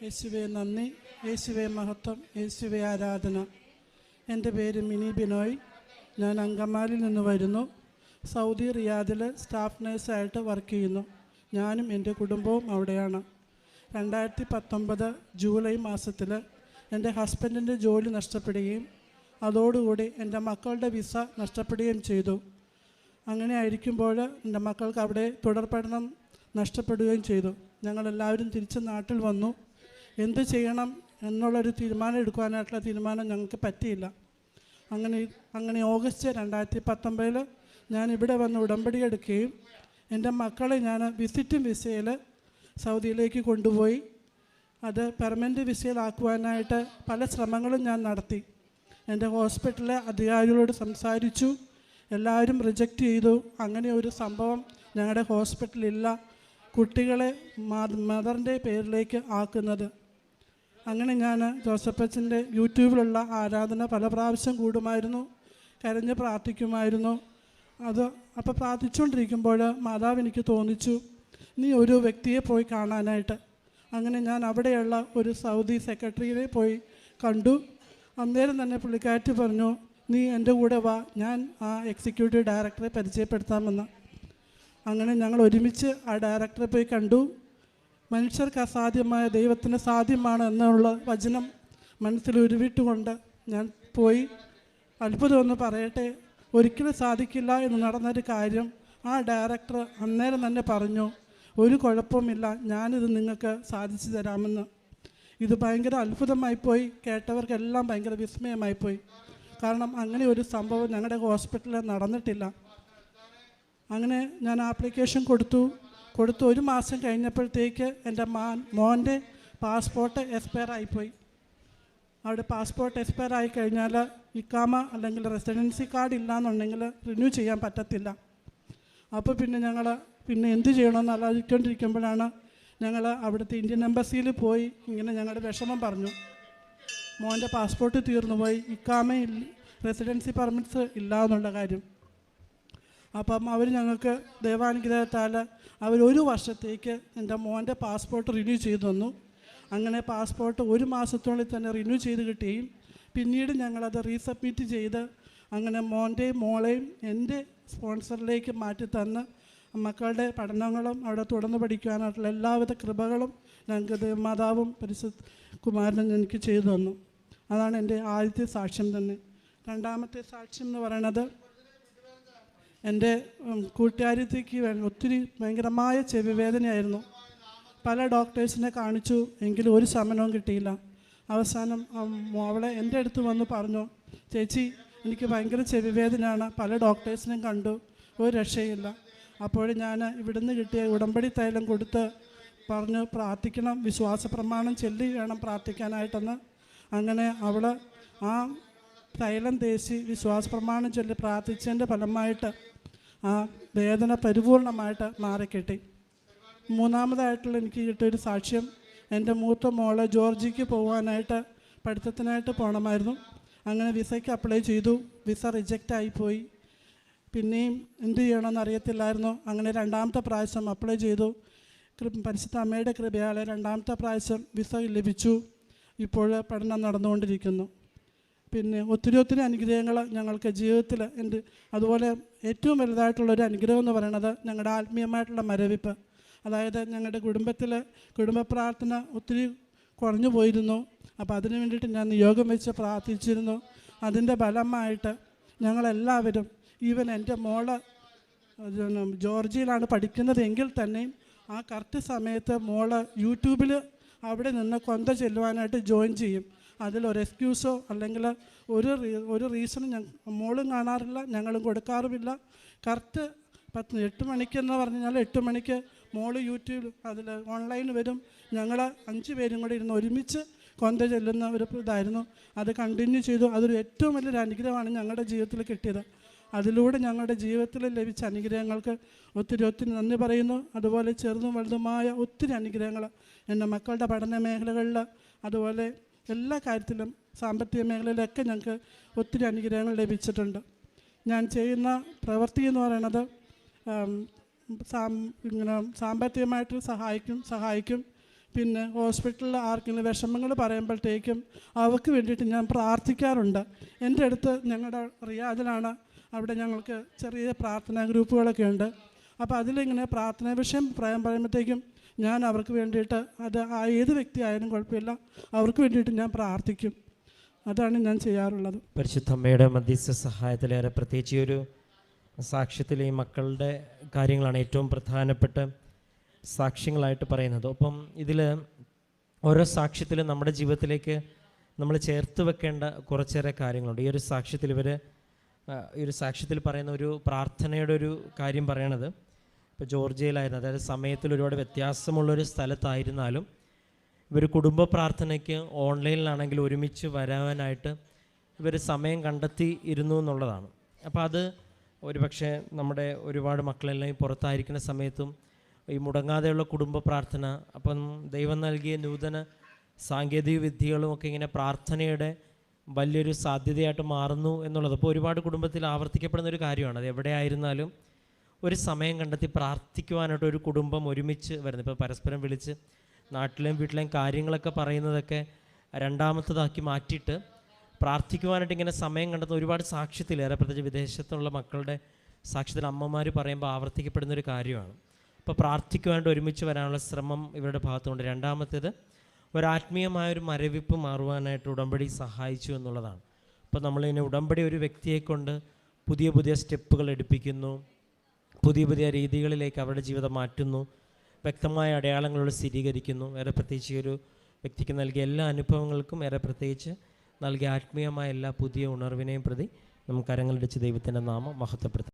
യേശുവേ നന്ദി, യേശുവേ മഹത്വം, യേശുവേ ആരാധന. എൻ്റെ പേര് മിനി ബിനോയ്. ഞാൻ അങ്കമാലിയിൽ നിന്ന് വരുന്നു. സൗദി റിയാദിൽ സ്റ്റാഫ് നഴ്സായിട്ട് വർക്ക് ചെയ്യുന്നു. ഞാനും എൻ്റെ കുടുംബവും അവിടെയാണ്. 2019 ജൂലൈ മാസത്തിൽ എൻ്റെ ഹസ്ബൻഡിൻ്റെ ജോലി നഷ്ടപ്പെടുകയും അതോടുകൂടി എൻ്റെ മക്കളുടെ വിസ നഷ്ടപ്പെടുകയും ചെയ്തു. അങ്ങനെ ആയിരിക്കുമ്പോൾ എൻ്റെ മക്കൾക്ക് അവിടെ തുടർ പഠനം നഷ്ടപ്പെടുകയും ചെയ്തു. ഞങ്ങളെല്ലാവരും തിരിച്ച് നാട്ടിൽ വന്നു. എന്ത് ചെയ്യണം എന്നുള്ളൊരു തീരുമാനം എടുക്കുവാനായിട്ടുള്ള തീരുമാനം ഞങ്ങൾക്ക് പറ്റിയില്ല. അങ്ങനെ ഓഗസ്റ്റ് 2019 ഞാൻ ഇവിടെ വന്ന് ഉടമ്പടി എടുക്കുകയും എൻ്റെ മക്കളെ ഞാൻ വിസിറ്റിംഗ് വിസയിൽ സൗദിയിലേക്ക് കൊണ്ടുപോയി അത് പെർമനൻ്റ് വിസയിലാക്കുവാനായിട്ട് പല ശ്രമങ്ങളും ഞാൻ നടത്തി. എൻ്റെ ഹോസ്പിറ്റലിലെ അധികാരികളോട് സംസാരിച്ചു. എല്ലാവരും റിജക്റ്റ് ചെയ്തു. അങ്ങനെ ഒരു സംഭവം ഞങ്ങളുടെ ഹോസ്പിറ്റലില്ല, കുട്ടികളെ മദറിൻ്റെ പേരിലേക്ക് ആക്കുന്നത്. അങ്ങനെ ഞാൻ ജോസഫച്ചൻ്റെ യൂട്യൂബിലുള്ള ആരാധന പല പ്രാവശ്യം കൂടുമായിരുന്നു, കരഞ്ഞ് പ്രാർത്ഥിക്കുമായിരുന്നു. അപ്പോൾ പ്രാർത്ഥിച്ചുകൊണ്ടിരിക്കുമ്പോൾ മാതാവ് എനിക്ക് തോന്നിച്ചു, നീ ഒരു വ്യക്തിയെ പോയി കാണാനായിട്ട്. അങ്ങനെ ഞാൻ അവിടെയുള്ള ഒരു സൗദി സെക്രട്ടറിയെ പോയി കണ്ടു. അന്നേരം തന്നെ പുള്ളിക്കാരത്തി പറഞ്ഞു, നീ എൻ്റെ കൂടെ വാ, ഞാൻ ആ എക്സിക്യൂട്ടീവ് ഡയറക്ടറെ പരിചയപ്പെടുത്താമെന്ന്. അങ്ങനെ ഞങ്ങൾ ഒരുമിച്ച് ആ ഡയറക്ടറെ പോയി കണ്ടു. മനുഷ്യർക്ക് അസാധ്യമായ ദൈവത്തിന് സാധ്യമാണ് എന്നുള്ള വചനം മനസ്സിൽ ഉരുവിട്ടുകൊണ്ട് ഞാൻ പോയി. അത്ഭുതമൊന്ന് പറയട്ടെ, ഒരിക്കലും സാധിക്കില്ല എന്ന് നടന്നൊരു കാര്യം ആ ഡയറക്ടർ അന്നേരം തന്നെ പറഞ്ഞു, ഒരു കുഴപ്പമില്ല, ഞാനിത് നിങ്ങൾക്ക് സാധിച്ചു തരാമെന്ന്. ഇത് ഭയങ്കര അത്ഭുതമായിപ്പോയി. കേട്ടവർക്കെല്ലാം ഭയങ്കര വിസ്മയമായിപ്പോയി. കാരണം അങ്ങനെ ഒരു സംഭവം ഞങ്ങളുടെ ഹോസ്പിറ്റലിൽ നടന്നിട്ടില്ല. അങ്ങനെ ഞാൻ ആപ്ലിക്കേഷൻ കൊടുത്തു. 1 മാസം കഴിഞ്ഞപ്പോഴത്തേക്ക് എൻ്റെ മോൻ്റെ പാസ്പോർട്ട് എക്സ്പയർ ആയിപ്പോയി. അവിടെ പാസ്പോർട്ട് എക്സ്പയർ ആയി കഴിഞ്ഞാൽ ഇക്കാമ അല്ലെങ്കിൽ റെസിഡൻസി കാർഡ് ഇല്ലയെന്നുണ്ടെങ്കിൽ റിന്യൂ ചെയ്യാൻ പറ്റത്തില്ല. അപ്പോൾ പിന്നെ എന്ത് ചെയ്യണമെന്ന് ആലോചിച്ചുകൊണ്ടിരിക്കുമ്പോഴാണ് ഞങ്ങൾ അവിടുത്തെ ഇന്ത്യൻ എംബസിയിൽ പോയി ഇങ്ങനെ ഞങ്ങളുടെ വിഷമം പറഞ്ഞു. മോൻ്റെ പാസ്പോർട്ട് തീർന്നു പോയി, ഇക്കാമ റെസിഡൻസി പെർമിറ്റ്സ് ഇല്ല എന്നുള്ള കാര്യം. അപ്പം അവർ ഞങ്ങൾക്ക് ദൈവാനുഗ്രഹത്താൽ അവർ 1 വർഷത്തേക്ക് എൻ്റെ മോൻ്റെ പാസ്പോർട്ട് റിന്യൂ ചെയ്തു തന്നു. അങ്ങനെ പാസ്പോർട്ട് 1 മാസത്തോളം തന്നെ റിന്യൂ ചെയ്ത് കിട്ടുകയും പിന്നീട് ഞങ്ങളത് റീസബ്മിറ്റ് ചെയ്ത് അങ്ങനെ മോൻ്റെയും മോളെയും എൻ്റെ സ്പോൺസറിലേക്ക് മാറ്റി തന്ന് മക്കളുടെ പഠനങ്ങളും അവിടെ തുടർന്ന് പഠിക്കുവാനായിട്ടുള്ള എല്ലാവിധ കൃപകളും ഞങ്ങൾക്ക് മാതാവും പരിശുദ്ധ കുമാരനും എനിക്ക് ചെയ്തു തന്നു. അതാണ് എൻ്റെ ആദ്യത്തെ സാക്ഷ്യം തന്നെ. രണ്ടാമത്തെ സാക്ഷ്യം എന്ന് പറയുന്നത്, എൻ്റെ കൂട്ടുകാരിത്തേക്ക് ഒത്തിരി ഭയങ്കരമായ ചെവി വേദനയായിരുന്നു. പല ഡോക്ടേഴ്സിനെ കാണിച്ചു, എങ്കിലും ഒരു ശമനവും കിട്ടിയില്ല. അവസാനം അവളെ എൻ്റെ അടുത്ത് വന്ന് പറഞ്ഞു, ചേച്ചി എനിക്ക് ഭയങ്കര ചെവി വേദനയാണ്, പല ഡോക്ടേഴ്സിനെയും കണ്ടു, ഒരു രക്ഷയില്ല. അപ്പോൾ ഞാൻ ഇവിടുന്ന് കിട്ടിയ ഉടമ്പടി തൈലം കൊടുത്ത് പറഞ്ഞു, പ്രാർത്ഥിക്കണം, വിശ്വാസ പ്രമാണം ചൊല്ലി വേണം പ്രാർത്ഥിക്കാനായിട്ടെന്ന്. അങ്ങനെ അവൾ ആ തൈലം തേച്ച് വിശ്വാസ പ്രമാണം ചൊല്ലി പ്രാർത്ഥിച്ചതിൻ്റെ ഫലമായിട്ട് ആ വേദന പരിപൂർണമായിട്ട് മാറിക്കിട്ടി. മൂന്നാമതായിട്ടുള്ള എനിക്ക് കിട്ടിയൊരു സാക്ഷ്യം, എൻ്റെ മൂത്ത മോള് ജോർജിയക്ക് പോകാനായിട്ട് പഠിത്തത്തിനായിട്ട് പോകണമായിരുന്നു. അങ്ങനെ വിസയ്ക്ക് അപ്ലൈ ചെയ്തു. വിസ റിജക്റ്റ് ആയിപ്പോയി. പിന്നെയും എന്ത് ചെയ്യണമെന്ന് അറിയത്തില്ലായിരുന്നു. അങ്ങനെ 2ാമത്തെ പ്രാവശ്യം അപ്ലൈ ചെയ്തു. പരിശുദ്ധ അമ്മയുടെ കൃപയാലെ 2ാമത്തെ പ്രാവശ്യം വിസ ലഭിച്ചു. ഇപ്പോൾ പഠനം നടന്നുകൊണ്ടിരിക്കുന്നു. പിന്നെ ഒത്തിരി അനുഗ്രഹങ്ങൾ ഞങ്ങൾക്ക് ജീവിതത്തിൽ ഉണ്ട്. അതുപോലെ ഏറ്റവും വലുതായിട്ടുള്ളൊരു അനുഗ്രഹം എന്ന് പറയുന്നത് ഞങ്ങളുടെ ആത്മീയമായിട്ടുള്ള മരവിപ്പ്. അതായത് ഞങ്ങളുടെ കുടുംബ പ്രാർത്ഥന ഒത്തിരി കുറഞ്ഞു പോയിരുന്നു. അപ്പോൾ അതിനു വേണ്ടിയിട്ട് ഞാൻ നിയോഗം വെച്ച് പ്രാർത്ഥിച്ചിരുന്നു. അതിൻ്റെ ഫലമായിട്ട് ഞങ്ങളെല്ലാവരും, ഈവൻ എൻ്റെ മോള് ജോർജിയയിലാണ് പഠിക്കുന്നത് എങ്കിൽ തന്നെയും ആ കറക്റ്റ് സമയത്ത് മോള് യൂട്യൂബിൽ അവിടെ നിന്ന് കൊന്ത ചെല്ലുവാനായിട്ട് ജോയിൻ ചെയ്യും. അതിലൊരു എക്സ്ക്യൂസോ അല്ലെങ്കിൽ ഒരു റീസണും മോളും കാണാറില്ല, ഞങ്ങളും കൊടുക്കാറുമില്ല. കറക്റ്റ് 8 മണിക്കെന്ന് പറഞ്ഞാൽ 8 മണിക്ക് മോള് യൂട്യൂബിൽ അതിൽ ഓൺലൈൻ വരും. ഞങ്ങൾ 5 പേരും കൂടി ഇരുന്ന് ഒരുമിച്ച് കൊന്ത ചെല്ലുന്ന ഒരു ഇതായിരുന്നു. അത് കണ്ടിന്യൂ ചെയ്തു. അതൊരു ഏറ്റവും വലിയൊരു അനുഗ്രഹമാണ് ഞങ്ങളുടെ ജീവിതത്തിൽ കിട്ടിയത്. അതിലൂടെ ഞങ്ങളുടെ ജീവിതത്തിൽ ലഭിച്ച അനുഗ്രഹങ്ങൾക്ക് ഒത്തിരി നന്ദി പറയുന്നു. അതുപോലെ ചെറുതും വലുതുമായ ഒത്തിരി അനുഗ്രഹങ്ങൾ എൻ്റെ മക്കളുടെ പഠന മേഖലകളിൽ, അതുപോലെ എല്ലാ കാര്യത്തിലും സാമ്പത്തിക മേഖലയിലൊക്കെ ഞങ്ങൾക്ക് ഒത്തിരി അനുഗ്രഹങ്ങൾ ലഭിച്ചിട്ടുണ്ട്. ഞാൻ ചെയ്യുന്ന പ്രവൃത്തി എന്ന് പറയുന്നത് ഇങ്ങനെ സാമ്പത്തികമായിട്ട് സഹായിക്കും. പിന്നെ ഹോസ്പിറ്റലിൽ ആർക്കെങ്കിലും വിഷമങ്ങൾ പറയുമ്പോഴത്തേക്കും അവർക്ക് വേണ്ടിയിട്ട് ഞാൻ പ്രാർത്ഥിക്കാറുണ്ട്. എൻ്റെ അടുത്ത് ഞങ്ങളുടെ റിയാദിലാണ്, അവിടെ ഞങ്ങൾക്ക് ചെറിയ പ്രാർത്ഥനാ ഗ്രൂപ്പുകളൊക്കെ ഉണ്ട്. അപ്പോൾ അതിലിങ്ങനെ പ്രാർത്ഥനാ വിഷയം പറയുമ്പോഴത്തേക്കും ഞാൻ അവർക്ക് വേണ്ടിയിട്ട്, അത് ഏത് വ്യക്തി ആയാലും കുഴപ്പമില്ല, അവർക്ക് വേണ്ടിയിട്ട് ഞാൻ പ്രാർത്ഥിക്കും. അതാണ് ഞാൻ ചെയ്യാറുള്ളത്. പരിശുദ്ധ അമ്മയുടെ മധ്യസ്ഥ സഹായത്തിലേറെ പ്രത്യേകിച്ച് ഒരു സാക്ഷ്യത്തിൽ ഈ മക്കളുടെ കാര്യങ്ങളാണ് ഏറ്റവും പ്രധാനപ്പെട്ട സാക്ഷ്യങ്ങളായിട്ട് പറയുന്നത്. അപ്പം ഇതിൽ ഓരോ സാക്ഷ്യത്തിലും നമ്മുടെ ജീവിതത്തിലേക്ക് നമ്മൾ ചേർത്ത് വെക്കേണ്ട കുറച്ചേറെ കാര്യങ്ങളുണ്ട്. ഈ ഒരു സാക്ഷ്യത്തിൽ ഈ ഒരു സാക്ഷ്യത്തിൽ പറയുന്ന ഒരു പ്രാർത്ഥനയുടെ ഒരു കാര്യം പറയണത്, ഇപ്പോൾ ജോർജിയയിലായിരുന്നു, അതായത് സമയത്തിൽ ഒരുപാട് വ്യത്യാസമുള്ളൊരു സ്ഥലത്തായിരുന്നാലും ഇവർ കുടുംബ പ്രാർത്ഥനയ്ക്ക് ഓൺലൈനിലാണെങ്കിൽ ഒരുമിച്ച് വരാനായിട്ട് ഇവർ സമയം കണ്ടെത്തി ഇരുന്നു എന്നുള്ളതാണ്. അപ്പോൾ അത് ഒരു പക്ഷേ നമ്മുടെ ഒരുപാട് മക്കളെല്ലാം ഈ പുറത്തായിരിക്കുന്ന സമയത്തും ഈ മുടങ്ങാതെയുള്ള കുടുംബ പ്രാർത്ഥന, അപ്പം ദൈവം നൽകിയ നൂതന സാങ്കേതിക വിദ്യകളും ഒക്കെ ഇങ്ങനെ പ്രാർത്ഥനയുടെ വലിയൊരു സാധ്യതയായിട്ട് മാറുന്നു എന്നുള്ളത് അപ്പോൾ ഒരുപാട് കുടുംബത്തിൽ ആവർത്തിക്കപ്പെടുന്ന ഒരു കാര്യമാണ്. അത് എവിടെയായിരുന്നാലും ഒരു സമയം കണ്ടെത്തി പ്രാർത്ഥിക്കുവാനായിട്ട് ഒരു കുടുംബം ഒരുമിച്ച് വരുന്നത്. ഇപ്പോൾ പരസ്പരം വിളിച്ച് നാട്ടിലെയും വീട്ടിലെയും കാര്യങ്ങളൊക്കെ പറയുന്നതൊക്കെ രണ്ടാമത്തതാക്കി മാറ്റിയിട്ട് പ്രാർത്ഥിക്കുവാനായിട്ട് ഇങ്ങനെ സമയം കണ്ടെത്തുന്ന ഒരുപാട് സാക്ഷ്യത്തിലേറെ, പ്രത്യേകിച്ച് വിദേശത്തുള്ള മക്കളുടെ സാക്ഷ്യത്തിൽ അമ്മമാർ പറയുമ്പോൾ ആവർത്തിക്കപ്പെടുന്നൊരു കാര്യമാണ്. അപ്പോൾ പ്രാർത്ഥിക്കുവാനായിട്ട് ഒരുമിച്ച് വരാനുള്ള ശ്രമം ഇവരുടെ ഭാഗത്തുണ്ട്. രണ്ടാമത്തേത് ഒരാത്മീയമായൊരു മരവിപ്പ് മാറുവാനായിട്ട് ഉടമ്പടി സഹായിച്ചു എന്നുള്ളതാണ്. അപ്പോൾ നമ്മളിങ്ങനെ ഉടമ്പടി ഒരു വ്യക്തിയെ കൊണ്ട് പുതിയ പുതിയ സ്റ്റെപ്പുകൾ എടുപ്പിക്കുന്നു, പുതിയ പുതിയ രീതികളിലേക്ക് അവരുടെ ജീവിതം മാറ്റുന്നു, വ്യക്തമായ അടയാളങ്ങളോട് സ്ഥിരീകരിക്കുന്നു. ഏറെ പ്രത്യേകിച്ച് ഒരു വ്യക്തിക്ക് നൽകിയ എല്ലാ അനുഭവങ്ങൾക്കും ഏറെ പ്രത്യേകിച്ച് നൽകിയ ആത്മീയമായ എല്ലാ പുതിയ ഉണർവിനെയും പ്രതി നമുക്ക് കരങ്ങളിടിച്ച് ദൈവത്തിൻ്റെ നാമം മഹത്വപ്പെടുത്താം.